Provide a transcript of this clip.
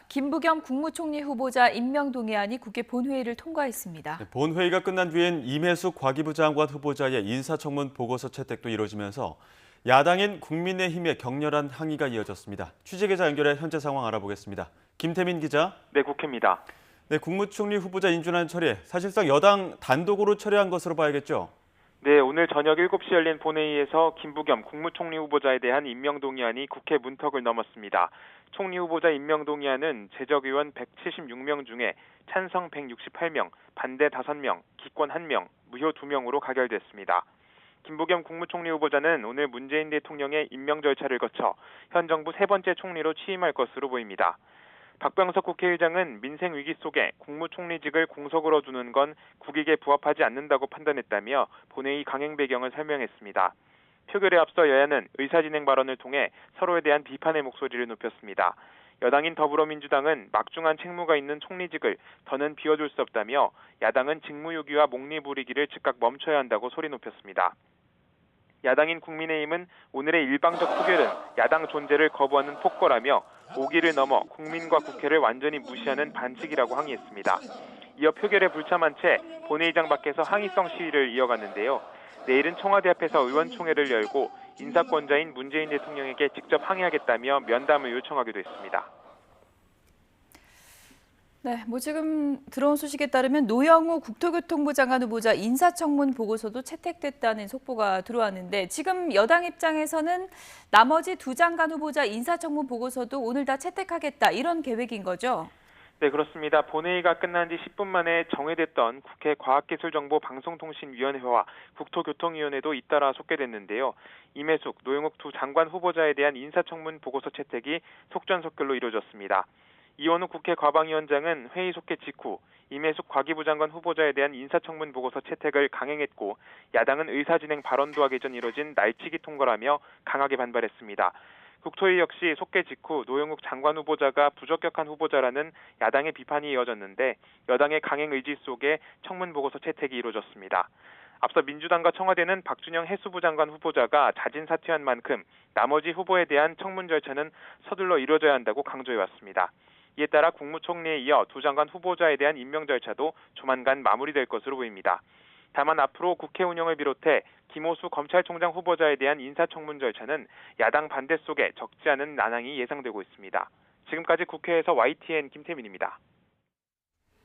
김부겸 국무총리 후보자 임명 동의안이 국회 본회의를 통과했습니다. 본회의가 끝난 뒤엔 임혜숙 과기부 장관 후보자의 인사청문 보고서 채택도 이뤄지면서 야당인 국민의힘의 격렬한 항의가 이어졌습니다. 취재기자 연결해 현재 상황 알아보겠습니다. 김태민 기자. 네, 국회입니다. 네, 국무총리 후보자 인준안 처리, 사실상 여당 단독으로 처리한 것으로 봐야겠죠? 네, 오늘 저녁 7시 열린 본회의에서 김부겸 국무총리 후보자에 대한 임명 동의안이 국회 문턱을 넘었습니다. 총리 후보자 임명 동의안은 재적의원 176명 중에 찬성 168명, 반대 5명, 기권 1명, 무효 2명으로 가결됐습니다. 김부겸 국무총리 후보자는 오늘 문재인 대통령의 임명 절차를 거쳐 현 정부 세 번째 총리로 취임할 것으로 보입니다. 박병석 국회의장은 민생 위기 속에 국무총리직을 공석으로 두는 건 국익에 부합하지 않는다고 판단했다며 본회의 강행 배경을 설명했습니다. 표결에 앞서 여야는 의사진행 발언을 통해 서로에 대한 비판의 목소리를 높였습니다. 여당인 더불어민주당은 막중한 책무가 있는 총리직을 더는 비워둘 수 없다며 야당은 직무유기와 몽리부리기를 즉각 멈춰야 한다고 소리 높였습니다. 야당인 국민의힘은 오늘의 일방적 표결은 야당 존재를 거부하는 폭거라며 오기를 넘어 국민과 국회를 완전히 무시하는 반칙이라고 항의했습니다. 이어 표결에 불참한 채 본회의장 밖에서 항의성 시위를 이어갔는데요. 내일은 청와대 앞에서 의원총회를 열고 인사권자인 문재인 대통령에게 직접 항의하겠다며 면담을 요청하기도 했습니다. 네, 지금 들어온 소식에 따르면 노영우 국토교통부 장관 후보자 인사청문 보고서도 채택됐다는 속보가 들어왔는데 지금 여당 입장에서는 나머지 두 장관 후보자 인사청문 보고서도 오늘 다 채택하겠다 이런 계획인 거죠? 네, 그렇습니다. 본회의가 끝난 지 10분 만에 정회됐던 국회 과학기술정보방송통신위원회와 국토교통위원회도 잇따라 속개됐는데요. 임혜숙, 노영욱 두 장관 후보자에 대한 인사청문 보고서 채택이 속전속결로 이루어졌습니다. 이원우 국회 과방위원장은 회의 속개 직후 임혜숙 과기부 장관 후보자에 대한 인사청문 보고서 채택을 강행했고 야당은 의사진행 발언도 하기 전 이뤄진 날치기 통과라며 강하게 반발했습니다. 국토위 역시 속개 직후 노영욱 장관 후보자가 부적격한 후보자라는 야당의 비판이 이어졌는데 여당의 강행 의지 속에 청문 보고서 채택이 이루어졌습니다. 앞서 민주당과 청와대는 박준영 해수부 장관 후보자가 자진 사퇴한 만큼 나머지 후보에 대한 청문 절차는 서둘러 이루어져야 한다고 강조해왔습니다. 이에 따라 국무총리에 이어 두 장관 후보자에 대한 임명 절차도 조만간 마무리될 것으로 보입니다. 다만 앞으로 국회 운영을 비롯해 김호수 검찰총장 후보자에 대한 인사청문 절차는 야당 반대 속에 적지 않은 난항이 예상되고 있습니다. 지금까지 국회에서 YTN 김태민입니다.